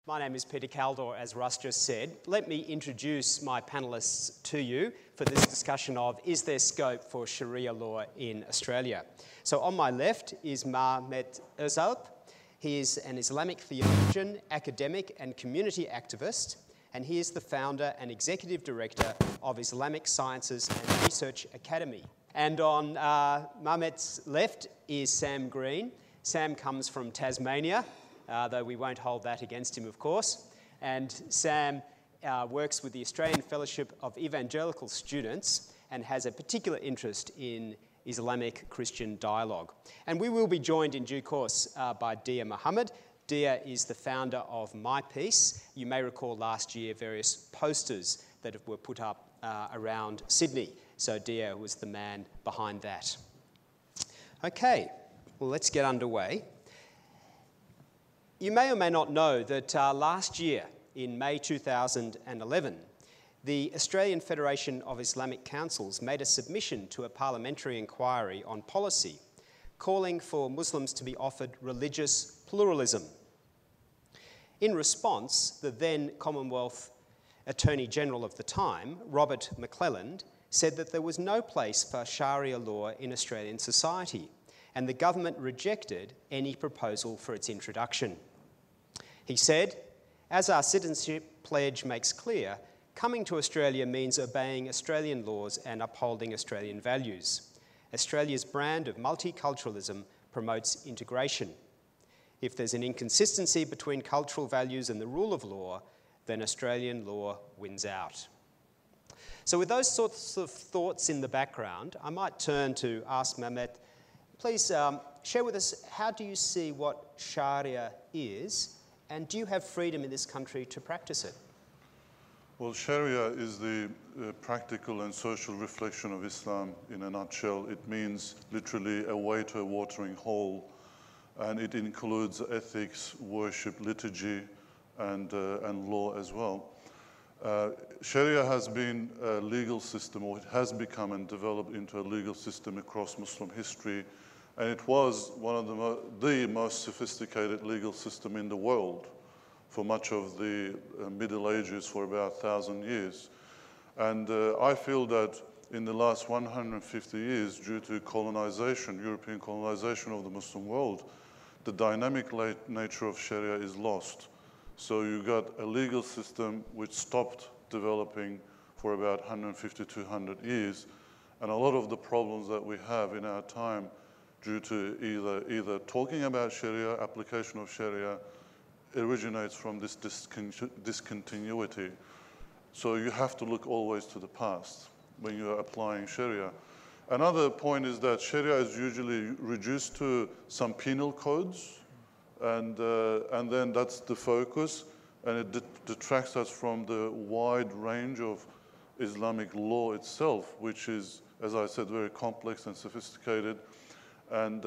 My name is Peter Caldor, as Russ just said. Let me introduce my panellists to you for this discussion of is there scope for Sharia law in Australia? So on my left is Mehmet Özalp. He is an Islamic theologian, academic and community activist, and he is the founder and executive director of Islamic Sciences and Research Academy. And on Mehmet's left is Sam Green. Sam comes from Tasmania, though we won't hold that against him, of course. And Sam works with the Australian Fellowship of Evangelical Students and has a particular interest in Islamic Christian dialogue. And we will be joined in due course by Dia Muhammad. Dia is the founder of My Peace. You may recall last year various posters that were put up around Sydney. So Dia was the man behind that. Okay, well, let's get underway. You may or may not know that last year, in May 2011, the Australian Federation of Islamic Councils made a submission to a parliamentary inquiry on policy, calling for Muslims to be offered religious pluralism. In response, the then Commonwealth Attorney General of the time, Robert McClelland, said that there was no place for Sharia law in Australian society, and the government rejected any proposal for its introduction. He said, as our citizenship pledge makes clear, coming to Australia means obeying Australian laws and upholding Australian values. Australia's brand of multiculturalism promotes integration. If there's an inconsistency between cultural values and the rule of law, then Australian law wins out. So with those sorts of thoughts in the background, I might turn to ask Mehmet, please share with us, how do you see what Sharia is, and do you have freedom in this country to practice it? Well, Sharia is the practical and social reflection of Islam in a nutshell. It means literally a way to a watering hole, and it includes ethics, worship, liturgy, and law as well. Sharia has been a legal system, or it has become and developed into a legal system across Muslim history, and it was one of the most sophisticated legal system in the world for much of the Middle Ages, for about 1,000 years. And I feel that in the last 150 years, due to colonization, European colonization of the Muslim world, the dynamic nature of Sharia is lost. So you got a legal system which stopped developing for about 150, 200 years. And a lot of the problems that we have in our time due to either talking about Sharia, application of Sharia, originates from this discontinuity. So you have to look always to the past when you are applying Sharia. Another point is that Sharia is usually reduced to some penal codes, and then that's the focus, and it detracts us from the wide range of Islamic law itself, which is, as I said, very complex and sophisticated. And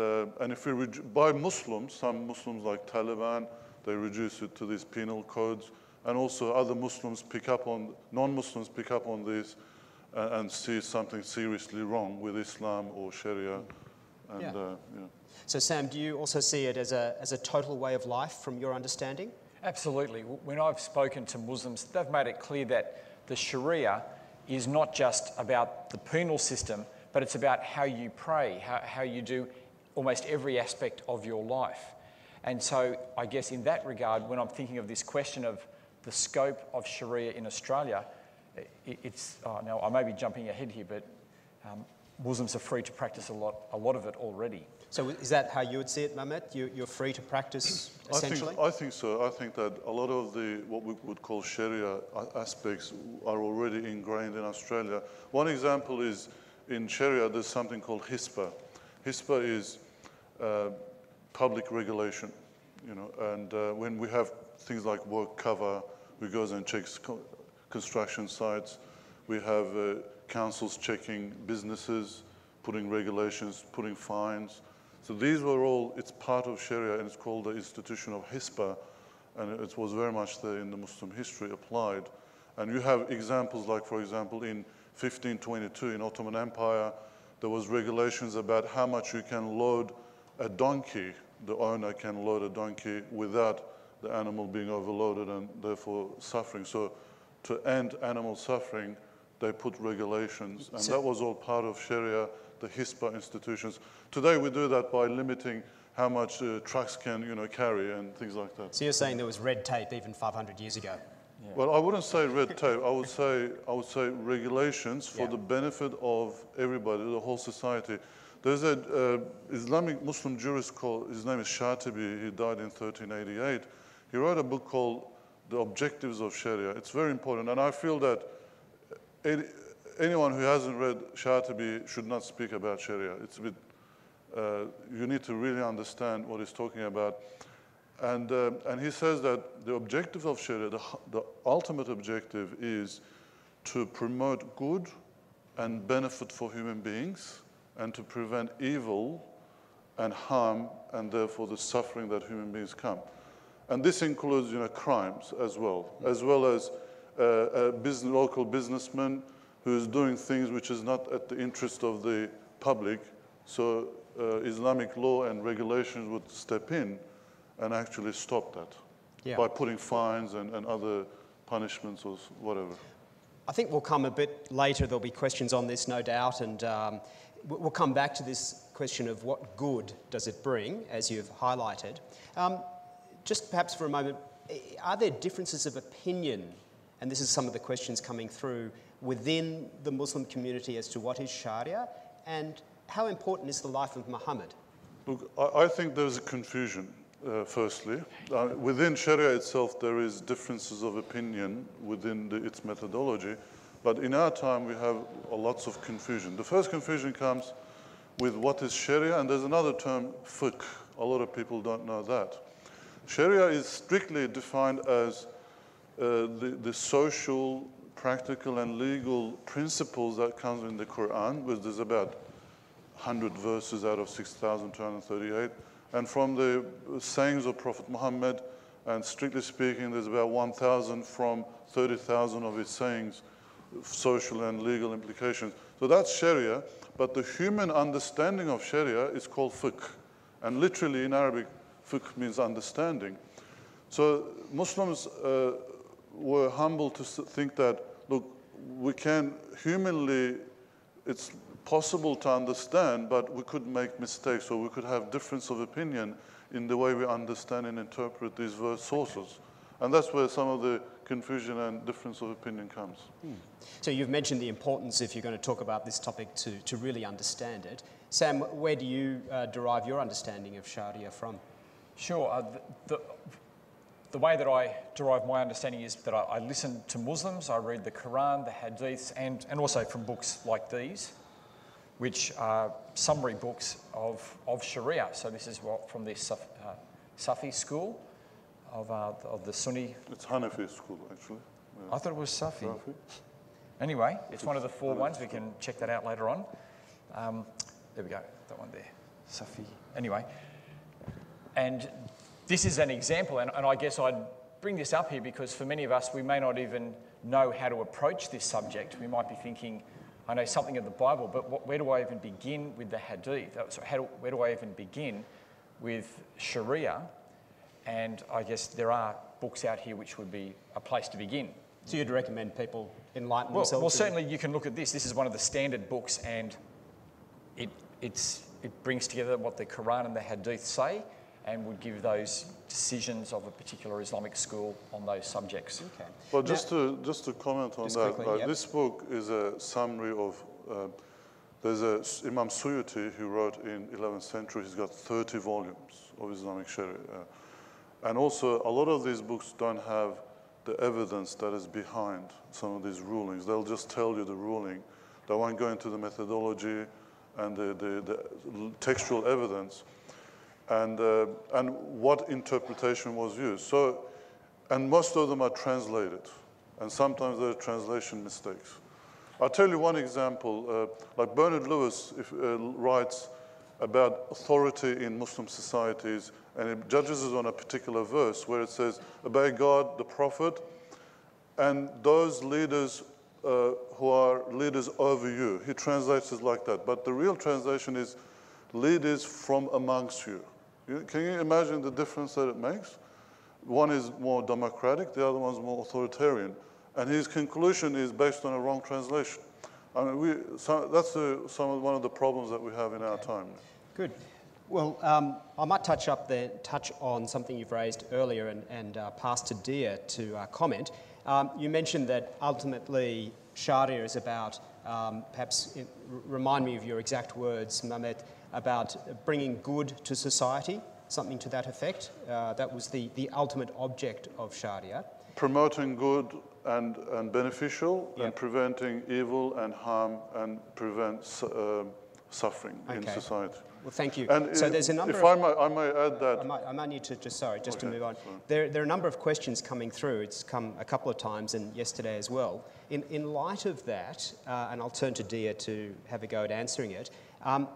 if we by Muslims, some Muslims like Taliban, they reduce it to these penal codes, and also other Muslims pick up on, non-Muslims pick up on this and see something seriously wrong with Islam or Sharia. And, yeah. So Sam, do you also see it as a total way of life from your understanding? Absolutely. When I've spoken to Muslims, they've made it clear that the Sharia is not just about the penal system, but it's about how you pray, how you do almost every aspect of your life. And so I guess in that regard, when I'm thinking of this question of the scope of Sharia in Australia, now I may be jumping ahead here, but Muslims are free to practice a lot of it already. So is that how you would see it, Mehmet? You're free to practice, essentially? I think so. I think that a lot of what we would call Sharia aspects are already ingrained in Australia. One example is in Sharia, there's something called HISPA. HISPA is public regulation, and when we have things like work cover, we go and check construction sites. We have councils checking businesses, putting regulations, putting fines. So these were all, it's part of Sharia, and it's called the institution of HISPA, and it was very much there in the Muslim history applied. And you have examples like, for example, in 1522 in Ottoman Empire, there was regulations about how much you can load a donkey. The owner can load a donkey without the animal being overloaded and therefore suffering. So to end animal suffering, they put regulations, and that was all part of Sharia, the HISPA institutions. Today we do that by limiting how much trucks can carry and things like that. So you're saying there was red tape even 500 years ago? Yeah. Well, I wouldn't say red tape. I would say regulations for the benefit of everybody, the whole society. There's an Islamic Muslim jurist called, his name is Shatibi. He died in 1388. He wrote a book called The Objectives of Sharia. It's very important, and I feel that anyone who hasn't read Shatibi should not speak about Sharia. It's a bit, you need to really understand what he's talking about. And he says that the objective of Sharia, the ultimate objective is to promote good and benefit for human beings and to prevent evil and harm and therefore the suffering that human beings come. And this includes crimes as well as a local businessman who is doing things which is not at the interest of the public. So Islamic law and regulations would step in and actually stop that by putting fines and other punishments or whatever. I think we'll come a bit later. There'll be questions on this, no doubt, and we'll come back to this question of what good does it bring, as you've highlighted. Just perhaps for a moment, are there differences of opinion, and this is some of the questions coming through, within the Muslim community as to what is Sharia, and how important is the life of Muhammad? Look, I think there's a confusion. Firstly, within Sharia itself, there is differences of opinion within its methodology, but in our time we have lots of confusion. The first confusion comes with what is Sharia, and there's another term, fiqh. A lot of people don't know that. Sharia is strictly defined as the social, practical, and legal principles that comes in the Quran, which is about 100 verses out of 6,238. And from the sayings of Prophet Muhammad, and strictly speaking, there's about 1,000 from 30,000 of his sayings, social and legal implications. So that's Sharia, but the human understanding of Sharia is called fiqh. And literally in Arabic, fiqh means understanding. So Muslims were humble to think that, look, we can humanly, it's possible to understand, but we could make mistakes, or we could have difference of opinion in the way we understand and interpret these verse sources. And that's where some of the confusion and difference of opinion comes. So you've mentioned the importance, if you're going to talk about this topic, to really understand it. Sam, where do you derive your understanding of Sharia from? Sure. The way that I derive my understanding is that I listen to Muslims, I read the Quran, the Hadiths, and also from books like these, which are summary books of Sharia. So this is from the Sufi school of the Sunni. It's Hanafi school, actually. Yeah. I thought it was Sufi. Anyway, it's one of the four ones. We can check that out later on. There we go, that one there, Sufi. Anyway, and this is an example, and I guess I'd bring this up here because for many of us, we may not even know how to approach this subject. We might be thinking, I know something of the Bible, but where do I even begin with the Hadith? So where do I even begin with Sharia? And I guess there are books out here which would be a place to begin. So you'd recommend people enlighten themselves? Well, certainly you can look at this. This is one of the standard books, and it brings together what the Quran and the Hadith say, and would give those decisions of a particular Islamic school on those subjects. Okay. Well, just to comment on that, quickly, this book is a summary of, there's Imam Suyuti who wrote in 11th century, he's got 30 volumes of Islamic Sharia. And also, a lot of these books don't have the evidence that is behind some of these rulings. They'll just tell you the ruling. They won't go into the methodology and the textual evidence. And what interpretation was used. So, and most of them are translated, and sometimes there are translation mistakes. I'll tell you one example. Like Bernard Lewis writes about authority in Muslim societies, and it judges it on a particular verse where it says, obey God, the Prophet, and those leaders who are leaders over you. He translates it like that, but the real translation is leaders from amongst you. Can you imagine the difference that it makes? One is more democratic, the other one is more authoritarian. And his conclusion is based on a wrong translation. I mean, that's one of the problems that we have in our time. Good. Well, I might touch on something you've raised earlier and pass to Dia to comment. You mentioned that ultimately Sharia is about, remind me of your exact words, Mehmet, about bringing good to society, something to that effect. That was the ultimate object of Sharia. Promoting good and beneficial, and preventing evil and harm, and prevent suffering in society. Well, thank you. And so there's a number if of... I may add that... I might need to to move on. There are a number of questions coming through. It's come a couple of times and yesterday as well. In light of that, and I'll turn to Dia to have a go at answering it, how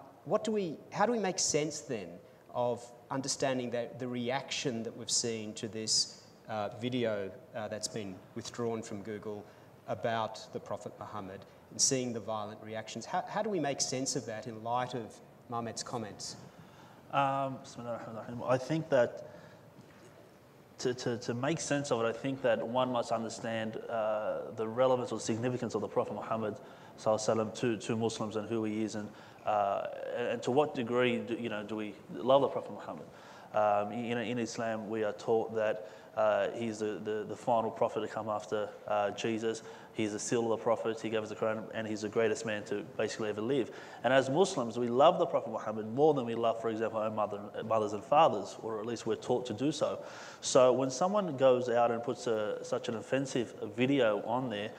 do we make sense then of understanding the reaction that we've seen to this video that's been withdrawn from Google about the Prophet Muhammad and seeing the violent reactions? How do we make sense of that in light of Mehmet's comments? I think that to make sense of it, I think that one must understand the relevance or significance of the Prophet Muhammad to Muslims and who he is, and to what degree do we love the Prophet Muhammad. In Islam, we are taught that he's the final prophet to come after Jesus. He's the seal of the prophets. He gave us the Quran, and he's the greatest man to basically ever live. And as Muslims, we love the Prophet Muhammad more than we love, for example, our mothers and fathers, or at least we're taught to do so. So when someone goes out and puts such an offensive video on there,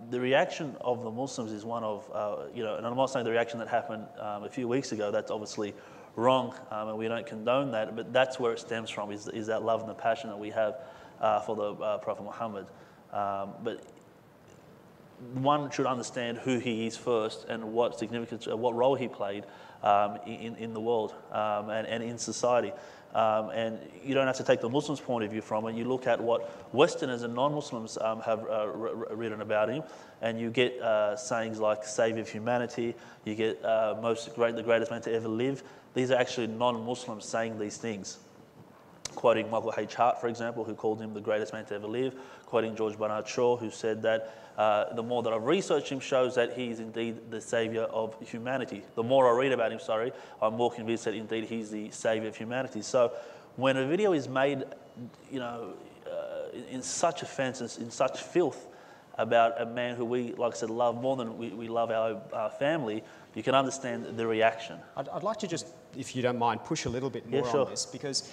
the reaction of the Muslims is one of, and I'm not saying the reaction that happened a few weeks ago, that's obviously wrong, and we don't condone that, but that's where it stems from, is that love and the passion that we have for the Prophet Muhammad. But one should understand who he is first and what significance, what role he played in the world and in society. And you don't have to take the Muslims' point of view from it. You look at what Westerners and non-Muslims have written about him, and you get sayings like "Savior of humanity." You get the greatest man to ever live. These are actually non-Muslims saying these things. Quoting Michael H. Hart, for example, who called him the greatest man to ever live. Quoting George Bernard Shaw, who said that the more that I've researched him shows that he is indeed the saviour of humanity. The more I read about him, I'm more convinced that indeed he's the saviour of humanity. So when a video is made, in such offence, in such filth about a man who we, like I said, love more than we love our family, you can understand the reaction. I'd like to just, if you don't mind, push a little bit more on this, because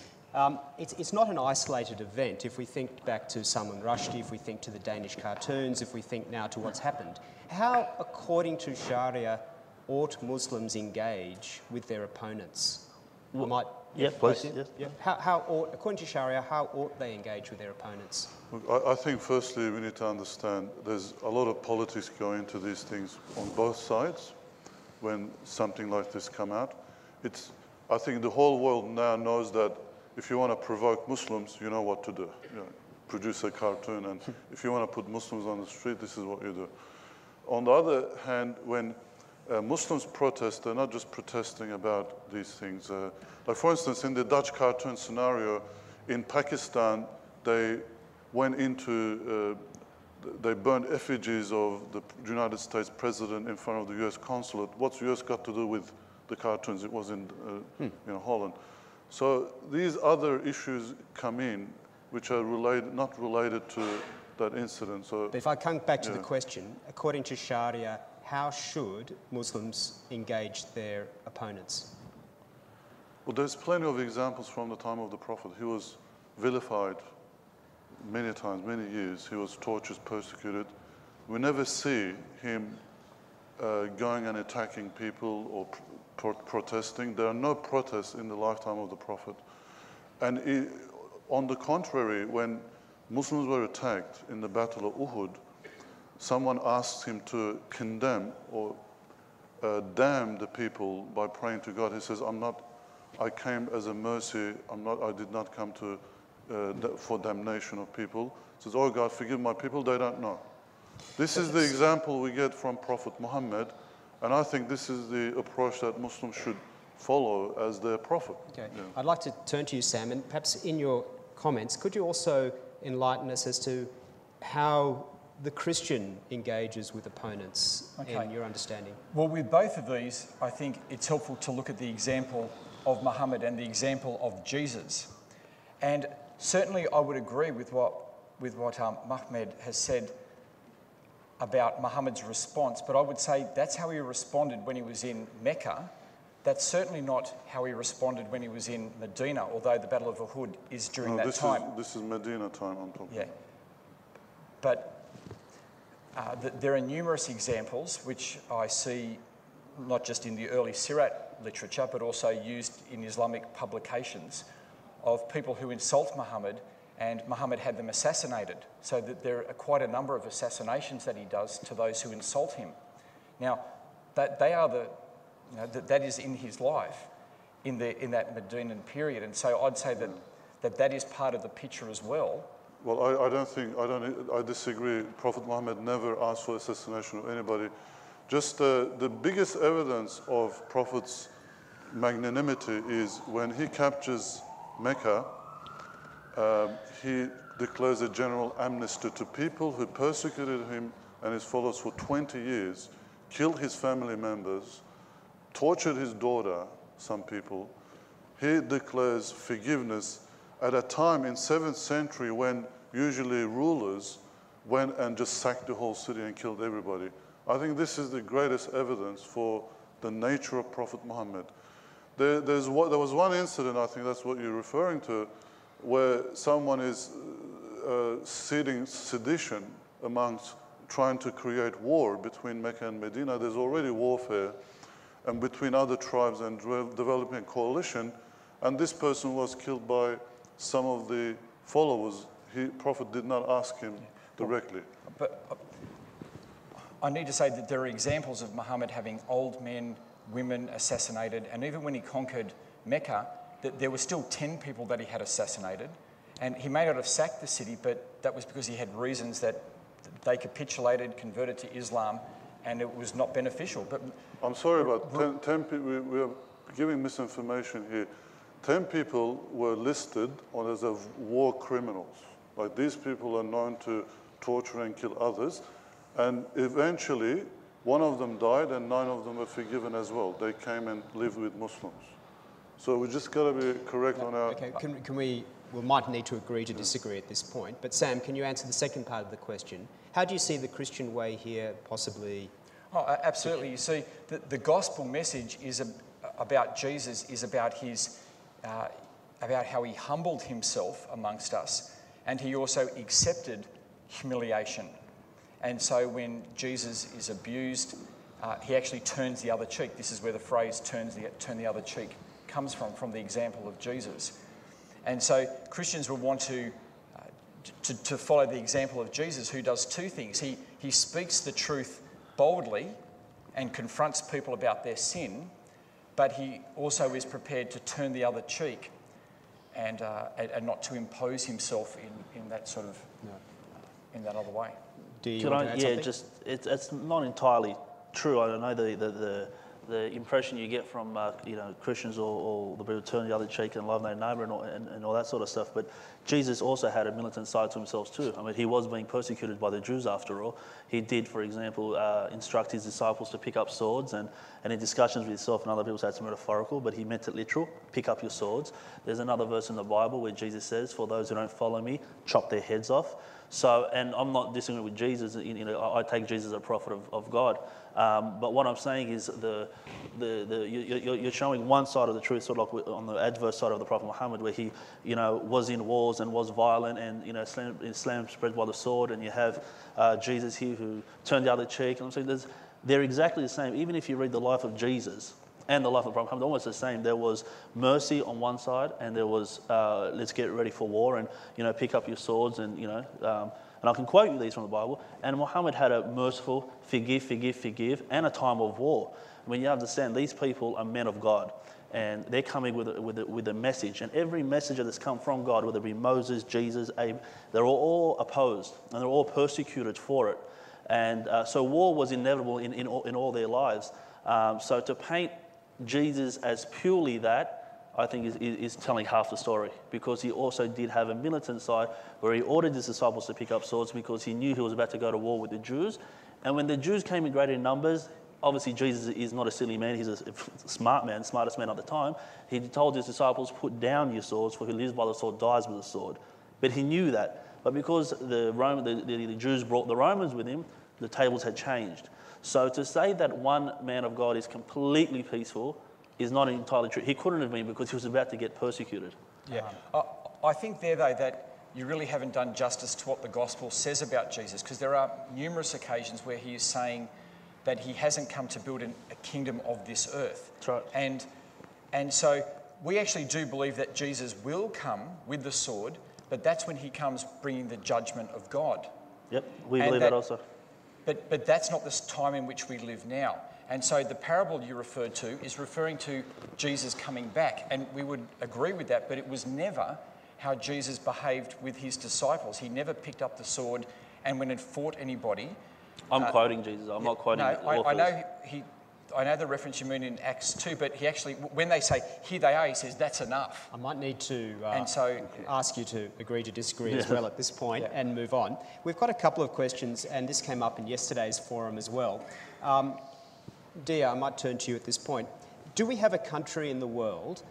it's not an isolated event. If we think back to Salman Rushdie, if we think to the Danish cartoons, if we think now to what's happened, how, according to Sharia, ought Muslims engage with their opponents? Please. Yeah. How, according to Sharia, how ought they engage with their opponents? Look, I think firstly we need to understand there's a lot of politics going into these things on both sides when something like this come out. I think the whole world now knows that if you want to provoke Muslims, you know what to do. Produce a cartoon, and if you want to put Muslims on the street, this is what you do. On the other hand, when Muslims protest, they're not just protesting about these things. Like for instance, in the Dutch cartoon scenario, in Pakistan, they went into, they burned effigies of the United States president in front of the US consulate. What's US got to do with the cartoons? It was in Holland. So these other issues come in, which are not related to that incident. So, but if I come back to the question, according to Sharia, how should Muslims engage their opponents? Well, there's plenty of examples from the time of the Prophet. He was vilified many times, many years. He was tortured, persecuted. We never see him going and attacking people or protesting. There are no protests in the lifetime of the Prophet. And on the contrary, when Muslims were attacked in the Battle of Uhud, someone asked him to condemn or damn the people by praying to God. He says, I came as a mercy. I did not come for damnation of people. He says, oh God, forgive my people, they don't know. This is the example we get from Prophet Muhammad, and I think this is the approach that Muslims should follow as their prophet. Okay. Yeah. I'd like to turn to you, Sam, and perhaps in your comments. Could you also enlighten us as to how the Christian engages with opponents in your understanding? Well, with both of these, I think it's helpful to look at the example of Muhammad and the example of Jesus. And certainly I would agree with what Mahmed has said about Muhammad's response, but I would say that's how he responded when he was in Mecca. That's certainly not how he responded when he was in Medina, although the Battle of Uhud is during that time. This is Medina time I'm talking. Yeah. But there are numerous examples which I see not just in the early Sirat literature, but also used in Islamic publications of people who insult Muhammad, and Muhammad had them assassinated. So that there are quite a number of assassinations that he does to those who insult him. Now, that is in his life in that Medinan period, and so I'd say that is part of the picture as well. Well, I disagree. Prophet Muhammad never asked for assassination of anybody. Just the biggest evidence of Prophet's magnanimity is when he captures Mecca, he declares a general amnesty to people who persecuted him and his followers for 20 years, killed his family members, tortured his daughter, some people. He declares forgiveness at a time in 7th century when usually rulers went and just sacked the whole city and killed everybody. I think this is the greatest evidence for the nature of Prophet Muhammad. There was one incident, I think that's what you're referring to, where someone is seeding sedition amongst trying to create war between Mecca and Medina. There's already warfare and between other tribes and developing a coalition, and this person was killed by some of the followers. Prophet did not ask him directly. But I need to say that there are examples of Muhammad having old men, women assassinated, and even when he conquered Mecca, that there were still 10 people that he had assassinated, and he may not have sacked the city, but that was because he had reasons that they capitulated, converted to Islam, and it was not beneficial. But I'm sorry about 10 people. We are giving misinformation here. 10 people were listed as war criminals. Like, these people are known to torture and kill others, and eventually one of them died and 9 of them were forgiven as well. They came and lived with Muslims. So we just got to be correct on our... Okay, we might need to agree to disagree at this point, but Sam, can you answer the second part of the question? How do you see the Christian way here possibly... Oh, absolutely. You see, the gospel message is about Jesus, is about about how he humbled himself amongst us, and he also accepted humiliation. And so when Jesus is abused, he actually turns the other cheek. This is where the phrase turn the other cheek comes from the example of Jesus. And so Christians will want to follow the example of Jesus, who does two things. He speaks the truth boldly and confronts people about their sin, but he also is prepared to turn the other cheek and not to impose himself in that sort of in that other way. Do you want to add something? It's not entirely true. I don't know the impression you get from Christians or the people turn the other cheek and love their neighbour and all that sort of stuff. But Jesus also had a militant side to himself too. I mean, he was being persecuted by the Jews after all. He did, for example, instruct his disciples to pick up swords, and in discussions with himself and other people say it's metaphorical, but he meant it literal. Pick up your swords. There's another verse in the Bible where Jesus says, "For those who don't follow me, chop their heads off." So, and I'm not disagreeing with Jesus. I take Jesus as a prophet of God. But what I'm saying is you're showing one side of the truth, sort of like on the adverse side of the Prophet Muhammad, where he, was in wars and was violent and, Islam spread by the sword, and you have Jesus here who turned the other cheek. And I'm saying they're exactly the same. Even if you read the life of Jesus and the life of the Prophet Muhammad, almost the same. There was mercy on one side, and there was let's get ready for war, and pick up your swords, and and I can quote you these from the Bible. And Muhammad had a merciful forgive, and a time of war. When you understand these people are men of God, and they're coming with a message, and every message that's come from God, whether it be Moses, Jesus, Abraham, they're all opposed, and they're all persecuted for it. And so war was inevitable in all their lives. So to paint Jesus as purely that, I think is telling half the story, because he also did have a militant side where he ordered his disciples to pick up swords because he knew he was about to go to war with the Jews. And when the Jews came in greater numbers, obviously Jesus is not a silly man, he's a smart man, smartest man at the time. He told his disciples, put down your swords, for who lives by the sword dies with the sword. But he knew that. But because the Jews brought the Romans with him, the tables had changed. So to say that one man of God is completely peaceful is not entirely true. He couldn't have been, because he was about to get persecuted. Yeah. I think there, though, that you really haven't done justice to what the gospel says about Jesus, because there are numerous occasions where he is saying that he hasn't come to build a kingdom of this earth. That's right. And so we actually do believe that Jesus will come with the sword, but that's when he comes bringing the judgment of God. Yep, we believe that also. But that's not the time in which we live now. And so the parable you referred to is referring to Jesus coming back. And we would agree with that, but it was never how Jesus behaved with his disciples. He never picked up the sword and went and fought anybody. I'm quoting Jesus, I'm not quoting authors. I know the reference you mean in Acts 2, but he actually, when they say, here they are, he says, that's enough. I might need to so ask you to agree to disagree as well at this point and move on. We've got a couple of questions, and this came up in yesterday's forum as well. Dia, I might turn to you at this point. Do we have a country in the world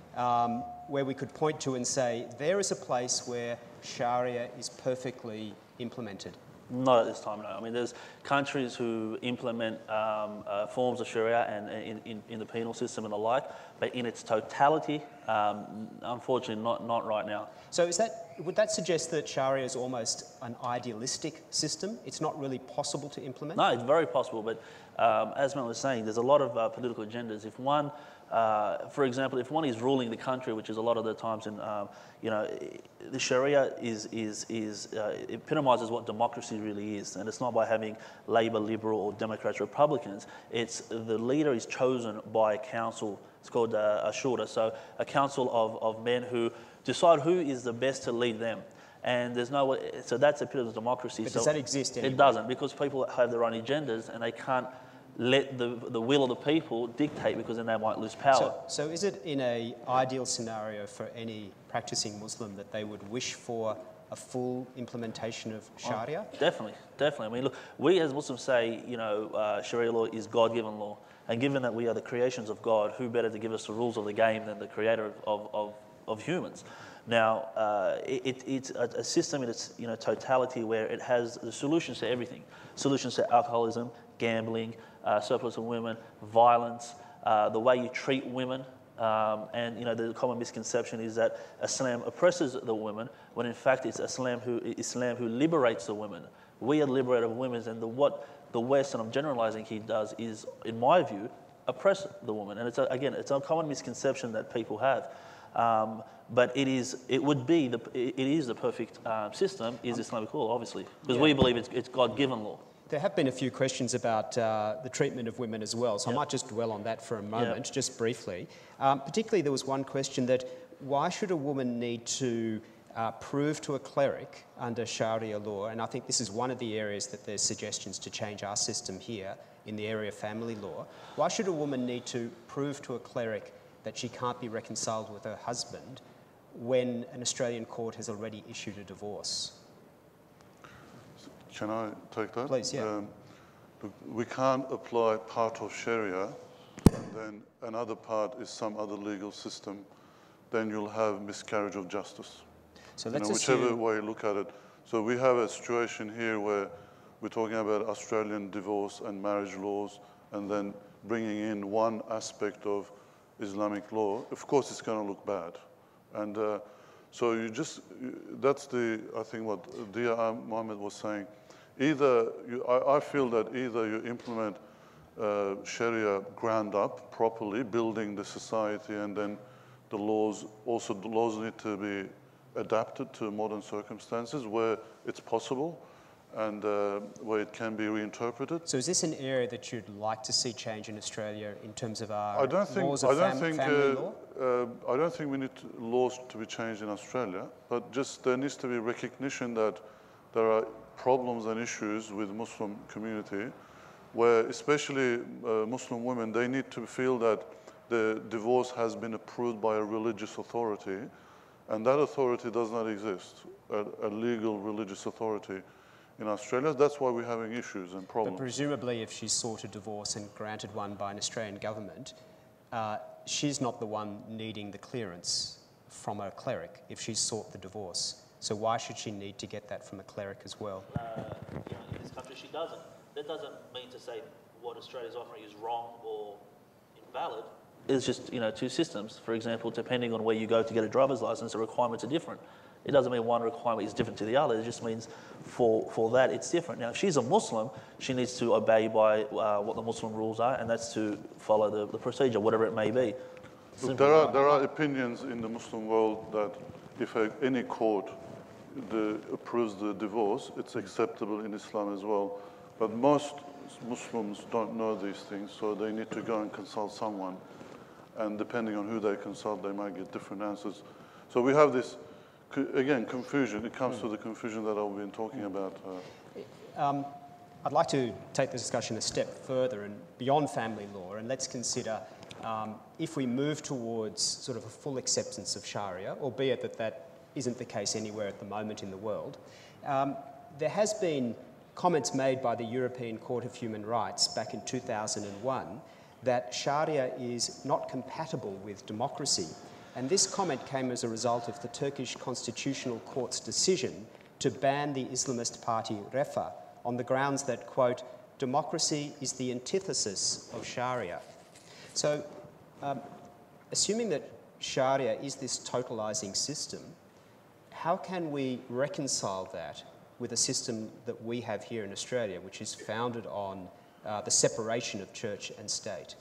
where we could point to and say, there is a place where Sharia is perfectly implemented? Not at this time, no. I mean, there's countries who implement forms of Sharia and in the penal system and the like, but in its totality, unfortunately, not right now. So would that suggest that Sharia is almost an idealistic system? It's not really possible to implement? No, it's very possible, but as Mel was saying, there's a lot of political agendas. If one, for example, if one is ruling the country, which is a lot of the times in, the Sharia epitomizes what democracy really is, and it's not by having Labor, Liberal, or Democrats, Republicans. It's the leader is chosen by a council. It's called a shura, so a council of men who decide who is the best to lead them. And there's no way, so that's a bit of democracy. But does that exist anyway? It doesn't, because people have their own agendas and they can't let the will of the people dictate, because then they might lose power. So is it in an ideal scenario for any practicing Muslim that they would wish for a full implementation of Sharia? Oh, definitely. I mean, look, we as Muslims say, Sharia law is God-given law. And given that we are the creations of God, who better to give us the rules of the game than the creator of humans? Now, it's a system in its totality where it has the solutions to everything. Solutions to alcoholism, gambling, surplus of women, violence, the way you treat women. And the common misconception is that Islam oppresses the women, when in fact it's Islam who liberates the women. We are the liberator of women, and what the West, and I'm generalizing here, does is, in my view, oppress the woman. And it's a common misconception that people have. But it is the perfect system, is Islamic law, obviously, because we believe it's God-given law. There have been a few questions about the treatment of women as well, so I might just dwell on that for a moment, just briefly. Particularly, there was one question that, why should a woman need to prove to a cleric under Sharia law, and I think this is one of the areas that there's suggestions to change our system here in the area of family law, why should a woman need to prove to a cleric that she can't be reconciled with her husband when an Australian court has already issued a divorce? Can I take that? Please, yeah. Look, we can't apply part of Sharia and then another part is some other legal system, then you'll have miscarriage of justice. So let's whichever way you look at it. So we have a situation here where we're talking about Australian divorce and marriage laws, and then bringing in one aspect of Islamic law. Of course, it's going to look bad. And so that's I think what Dia Mohammed was saying. I feel that either you implement Sharia ground up properly, building the society, and then the laws need to be adapted to modern circumstances where it's possible and where it can be reinterpreted. So is this an area that you'd like to see change in Australia in terms of our laws of family law? I don't think we need laws to be changed in Australia, but just there needs to be recognition that there are problems and issues with Muslim community where especially Muslim women, they need to feel that the divorce has been approved by a religious authority, and that authority does not exist, a legal religious authority in Australia. That's why we're having issues and problems. But presumably if she sought a divorce and granted one by an Australian government, she's not the one needing the clearance from a cleric if she sought the divorce. So why should she need to get that from a cleric as well? In this country, she doesn't. That doesn't mean to say what Australia's offering is wrong or invalid. It's just, two systems. For example, depending on where you go to get a driver's license, the requirements are different. It doesn't mean one requirement is different to the other. It just means for that it's different. Now, if she's a Muslim, she needs to obey by what the Muslim rules are, and that's to follow the procedure, whatever it may be. Look, there are opinions in the Muslim world that if any court approves the divorce, it's acceptable in Islam as well. But most Muslims don't know these things, so they need to go and consult someone. And depending on who they consult, they might get different answers. So we have this, again, confusion. It comes to the confusion that I've been talking about. I'd like to take the discussion a step further and beyond family law, and let's consider if we move towards sort of a full acceptance of Sharia, albeit that isn't the case anywhere at the moment in the world. There has been comments made by the European Court of Human Rights back in 2001 that Sharia is not compatible with democracy. And this comment came as a result of the Turkish Constitutional Court's decision to ban the Islamist party Refah on the grounds that, quote, democracy is the antithesis of Sharia. So, assuming that Sharia is this totalising system, how can we reconcile that with a system that we have here in Australia, which is founded on the separation of church and state?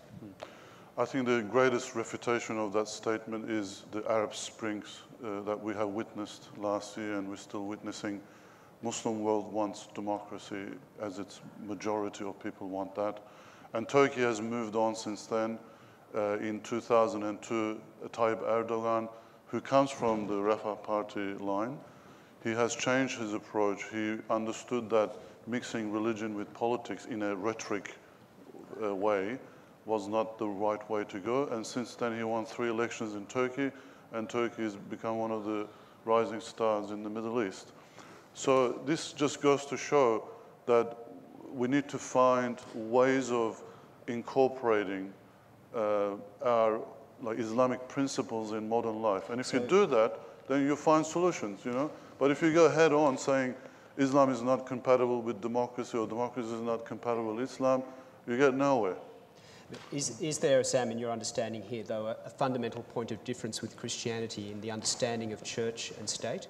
I think the greatest refutation of that statement is the Arab Springs that we have witnessed last year, and we're still witnessing. Muslim world wants democracy, as its majority of people want that. And Turkey has moved on since then. In 2002, Tayyip Erdogan, who comes from the Refah party line, he has changed his approach. He understood that mixing religion with politics in a rhetoric way was not the right way to go. And since then, he won 3 elections in Turkey, and Turkey has become one of the rising stars in the Middle East. So this just goes to show that we need to find ways of incorporating our Islamic principles in modern life. And if you do that, then you find solutions, But if you go head on saying Islam is not compatible with democracy or democracy is not compatible with Islam, you get nowhere. Is there, Sam, in your understanding here, though, a fundamental point of difference with Christianity in the understanding of church and state?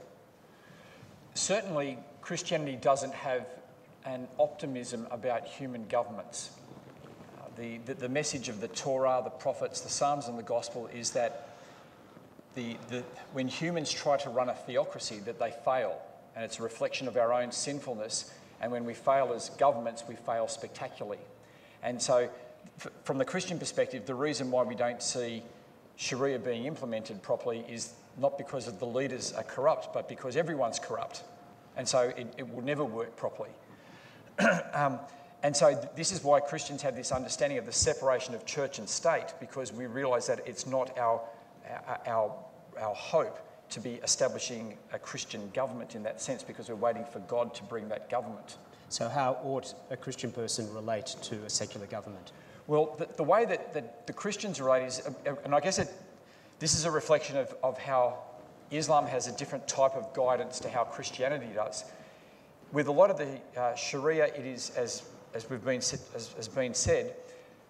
Certainly, Christianity doesn't have an optimism about human governments. The message of the Torah, the prophets, the Psalms and the Gospel is that when humans try to run a theocracy, that they fail. And it's a reflection of our own sinfulness. And when we fail as governments, we fail spectacularly. And so, from the Christian perspective, the reason why we don't see Sharia being implemented properly is not because of the leaders are corrupt, but because everyone's corrupt. And so it will never work properly. And so this is why Christians have this understanding of the separation of church and state, because we realise that it's not our hope to be establishing a Christian government in that sense, because we're waiting for God to bring that government. So how ought a Christian person relate to a secular government? Well, the way that the Christians relate is, and I guess this is a reflection of how Islam has a different type of guidance to how Christianity does. With a lot of the Sharia, it is, as been said,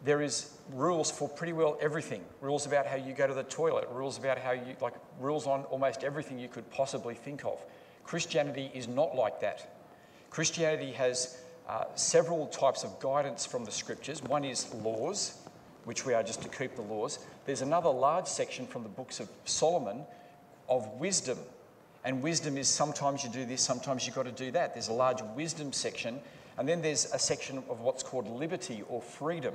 there is rules for pretty well everything. Rules about how you go to the toilet, rules about how you, rules on almost everything you could possibly think of. Christianity is not like that. Christianity has several types of guidance from the scriptures. One is laws, which we are just to keep the laws. There's another large section from the books of Solomon of wisdom. And wisdom is sometimes you do this, sometimes you've got to do that. There's a large wisdom section. And then there's a section of what's called liberty or freedom.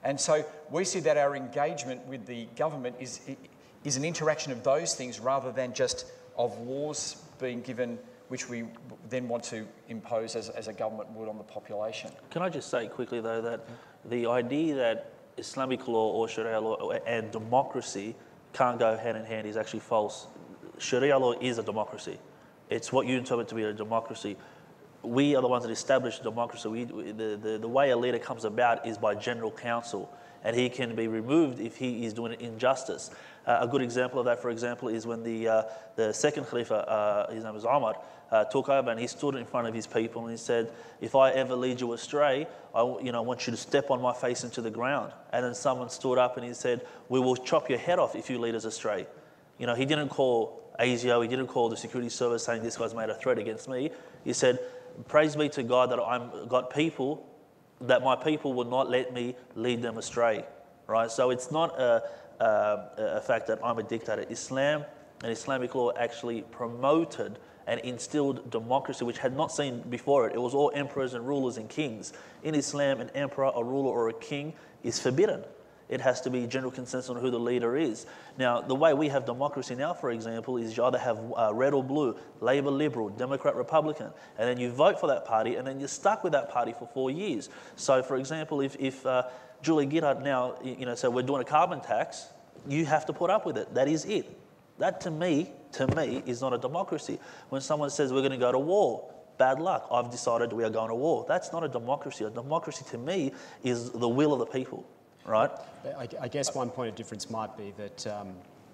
And so we see that our engagement with the government is an interaction of those things rather than just of laws being given, which we then want to impose as a government would on the population. Can I just say quickly, though, that the idea that Islamic law or Sharia law and democracy can't go hand in hand is actually false. Sharia law is a democracy. It's what you interpret to be a democracy. We are the ones that establish democracy. The way a leader comes about is by general council, and he can be removed if he is doing an injustice. A good example of that, for example, is when the second Khalifa, his name was Omar, took over, and he stood in front of his people and he said, "If I ever lead you astray, I want you to step on my face into the ground." And then someone stood up and he said, "We will chop your head off if you lead us astray." He didn't call ASIO, he didn't call the security service saying this guy's made a threat against me. He said, "Praise be to God that I've got people, that my people will not let me lead them astray." Right? So it's not a fact that I'm a dictator. Islam and Islamic law actually promoted and instilled democracy, which had not seen before it. It was all emperors and rulers and kings. In Islam, an emperor, a ruler, or a king is forbidden. It has to be general consensus on who the leader is. Now, the way we have democracy now, for example, is you either have red or blue, Labor, Liberal, Democrat, Republican, and then you vote for that party, and then you're stuck with that party for 4 years. So, for example, if Julie Gillard now, so we're doing a carbon tax, you have to put up with it. That is it. That to me, is not a democracy. When someone says we're going to go to war, bad luck. I've decided we are going to war. That's not a democracy. A democracy to me is the will of the people, right? I guess one point of difference might be that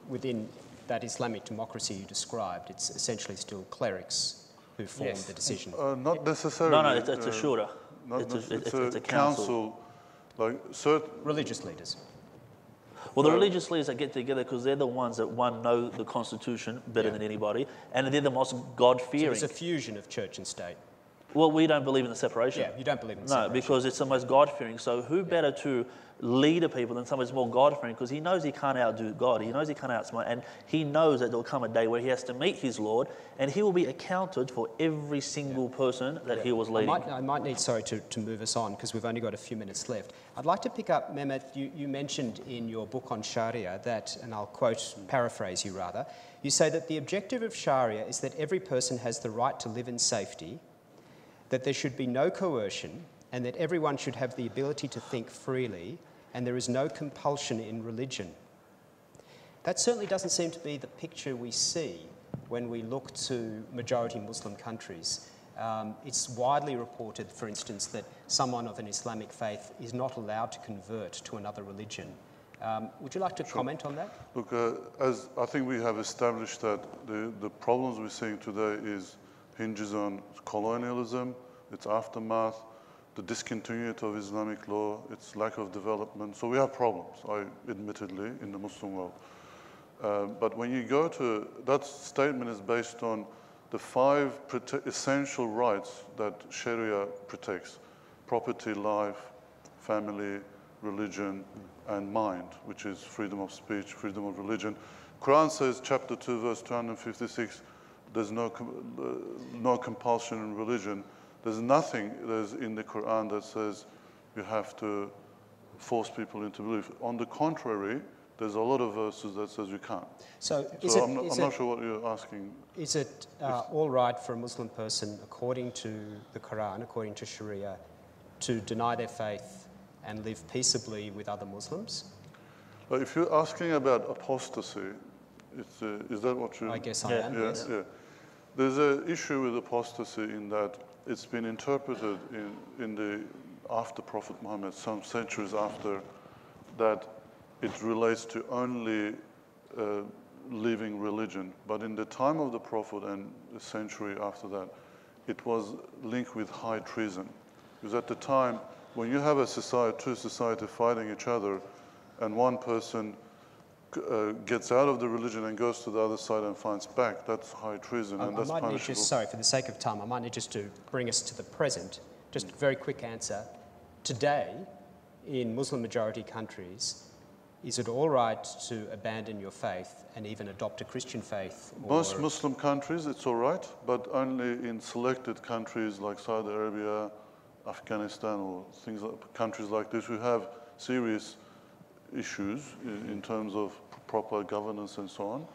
within that Islamic democracy you described, it's essentially still clerics who form the decision. Not necessarily. No, it's a shura. It's a council. Like certain Religious leaders. Well, the religious leaders that get together because they're the ones that, one, know the Constitution better than anybody, and they're the most God-fearing. So there's a fusion of church and state. Well, we don't believe in the separation. Yeah, you don't believe in separation. No, because it's the most God-fearing. So who better to lead a people than someone who's more God-fearing? Because he knows he can't outdo God. He knows he can't outsmart. And he knows that there will come a day where he has to meet his Lord, and he will be accounted for every single person that he was leading. I might need, to move us on, because we've only got a few minutes left. I'd like to pick up, Mehmet, you mentioned in your book on Sharia that, and I'll paraphrase you rather, you say that the objective of Sharia is that every person has the right to live in safety, that there should be no coercion, and that everyone should have the ability to think freely, and there is no compulsion in religion. That certainly doesn't seem to be the picture we see when we look to majority Muslim countries. It's widely reported, for instance, that someone of an Islamic faith is not allowed to convert to another religion. Would you like to comment on that? Look, as I think we have established that the problems we're seeing today hinges on colonialism, its aftermath, the discontinuity of Islamic law, its lack of development. So we have problems, admittedly, in the Muslim world. But when you go to, that statement is based on the 5 essential rights that Sharia protects: property, life, family, religion, and mind, which is freedom of speech, freedom of religion. Quran says, chapter 2, verse 256, there's no compulsion in religion. There's nothing in the Quran that says you have to force people into belief. On the contrary, there's a lot of verses that says you can't. I'm not sure what you're asking. Is it all right for a Muslim person, according to the Quran, according to Sharia, to deny their faith and live peaceably with other Muslims? But if you're asking about apostasy, is that what you... I guess I am, yes. Yeah. There's an issue with apostasy in that it's been interpreted after Prophet Muhammad, some centuries after, that it relates to only leaving religion. But in the time of the Prophet and a century after that, it was linked with high treason. Because at the time, when you have two societies fighting each other, and one person gets out of the religion and goes to the other side and finds back, that's high treason, and that's punishable. Sorry, for the sake of time, I might need just to bring us to the present. Just a very quick answer. Today, in Muslim-majority countries, is it all right to abandon your faith and even adopt a Christian faith? Most Muslim countries, it's all right, but only in selected countries like Saudi Arabia, Afghanistan, or countries like this who have serious issues in terms of proper governance and so on.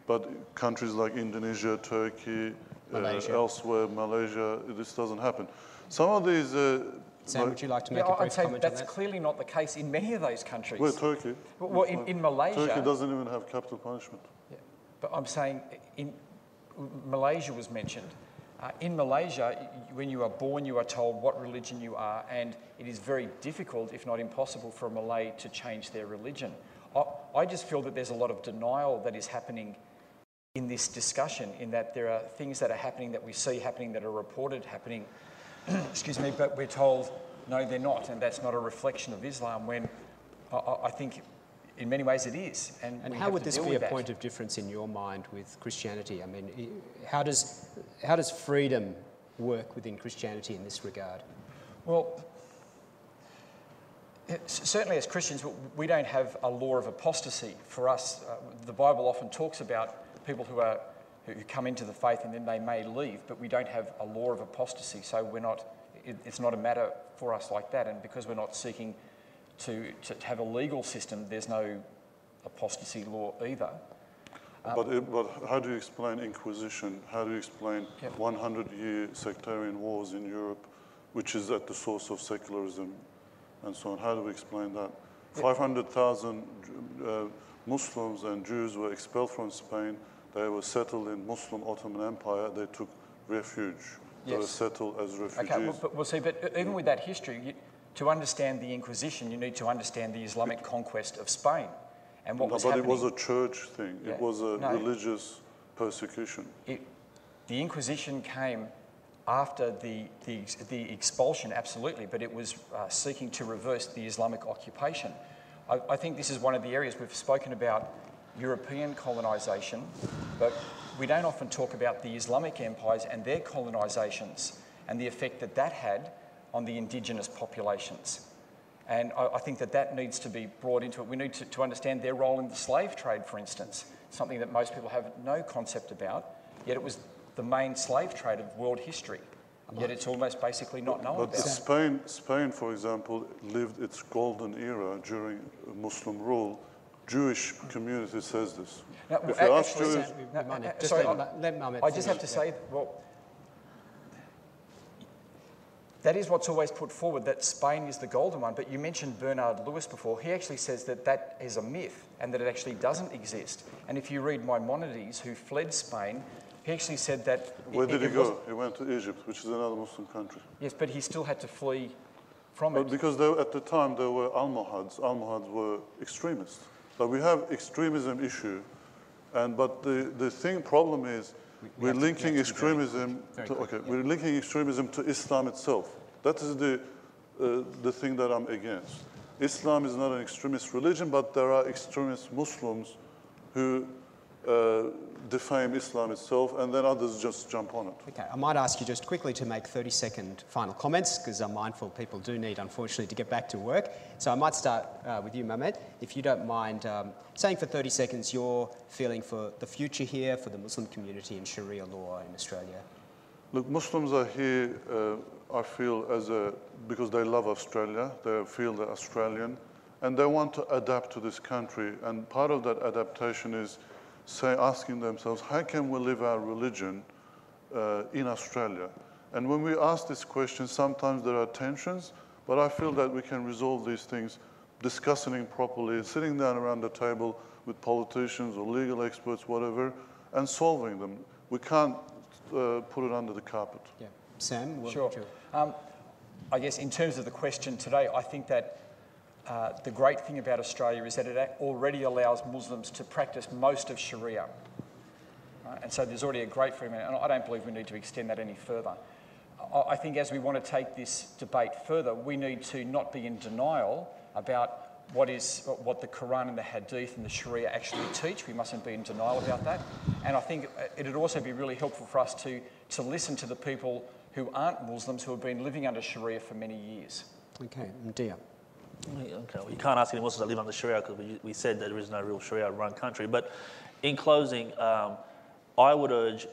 But countries like Indonesia, Turkey, elsewhere, Malaysia, this doesn't happen. Some of these Sam, would you like to make a brief I'd say comment on that's that? clearly not the case in many of those countries. Well, Turkey. Well, in Malaysia... Turkey doesn't even have capital punishment. Yeah, but I'm saying Malaysia was mentioned. In Malaysia, when you are born, you are told what religion you are, and it is very difficult, if not impossible, for a Malay to change their religion. I just feel that there's a lot of denial that is happening in this discussion, in that there are things that are happening that we see happening that are reported happening, excuse me, but we're told, no, they're not, and that's not a reflection of Islam, when I think in many ways it is. And how would this be a point of difference in your mind with Christianity? I mean, how does freedom work within Christianity in this regard? Well, certainly as Christians, we don't have a law of apostasy. For us, the Bible often talks about people who come into the faith and then they may leave, but we don't have a law of apostasy, so it's not a matter for us like that. And because we're not seeking to have a legal system, there's no apostasy law either. But how do you explain Inquisition? How do you explain 100-year sectarian wars in Europe, which is at the source of secularism and so on? How do we explain that? 500,000 Muslims and Jews were expelled from Spain. They were settled in Muslim Ottoman Empire. They took refuge. They were settled as refugees. Okay, but even with that history, to understand the Inquisition, you need to understand the Islamic conquest of Spain and what was happening. But it was a church thing. Yeah. It was a religious persecution. The Inquisition came after the expulsion, absolutely, but it was seeking to reverse the Islamic occupation. I think this is one of the areas we've spoken about European colonisation, but we don't often talk about the Islamic empires and their colonisations and the effect that that had on the indigenous populations. And I think that needs to be brought into it. We need to understand their role in the slave trade, for instance, something that most people have no concept about, yet it was the main slave trade of world history, yet it's almost basically not known about. But Spain, for example, lived its golden era during Muslim rule. Jewish community says this. Now, if you ask I just have to say, well, that is what's always put forward, that Spain is the golden one, but you mentioned Bernard Lewis before. He actually says that is a myth and that it actually doesn't exist. And if you read Maimonides, who fled Spain, he actually said that... Where did he go? He went to Egypt, which is another Muslim country. Yes, but he still had to flee from it. Because at the time there were Almohads. Almohads were extremists. So we have extremism issue, but the problem is we're linking extremism to Islam itself. That is the thing that I'm against. Islam is not an extremist religion, but there are extremist Muslims who defame Islam itself, and then others just jump on it. Okay, I might ask you just quickly to make 30-second final comments, because I'm mindful people do need, unfortunately, to get back to work. So I might start with you, Mehmet, if you don't mind saying for 30 seconds your feeling for the future here, for the Muslim community and Sharia law in Australia. Look, Muslims are here, I feel, because they love Australia, they feel they're Australian, and they want to adapt to this country, and part of that adaptation is asking themselves, how can we live our religion in Australia? And when we ask this question, sometimes there are tensions, but I feel that we can resolve these things discussing it properly, sitting down around the table with politicians or legal experts, whatever, and solving them. We can't put it under the carpet. Yeah. Sam? Sure. I guess in terms of the question today, I think that the great thing about Australia is that it already allows Muslims to practice most of Sharia. And so there's already a great freedom, and I don't believe we need to extend that any further. I think as we want to take this debate further, we need to not be in denial about what the Quran and the Hadith and the Sharia actually teach. We mustn't be in denial about that. And I think it would also be really helpful for us to listen to the people who aren't Muslims who have been living under Sharia for many years. Okay, Dia. Okay, well, you can't ask any Muslims to live under Sharia because we said that there is no real Sharia-run country. But in closing, I would urge,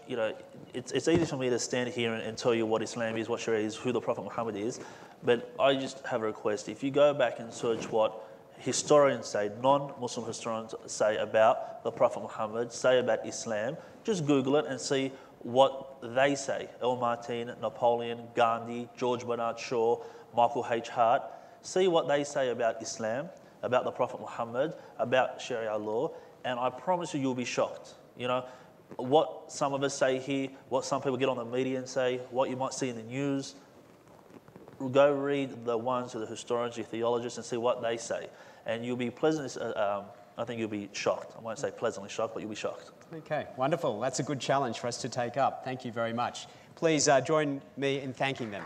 it's easy for me to stand here and tell you what Islam is, what Sharia is, who the Prophet Muhammad is, but I just have a request. If you go back and search what historians say, non-Muslim historians say about the Prophet Muhammad, say about Islam, just Google it and see what they say. El Martin, Napoleon, Gandhi, George Bernard Shaw, Michael H. Hart. See what they say about Islam, about the Prophet Muhammad, about Sharia law, and I promise you, you'll be shocked. You know, what some of us say here, what some people get on the media and say, what you might see in the news. Go read the ones who are the historians, the theologists, and see what they say. And you'll be pleasantly, I think you'll be shocked. I won't say pleasantly shocked, but you'll be shocked. Okay, wonderful. That's a good challenge for us to take up. Thank you very much. Please join me in thanking them.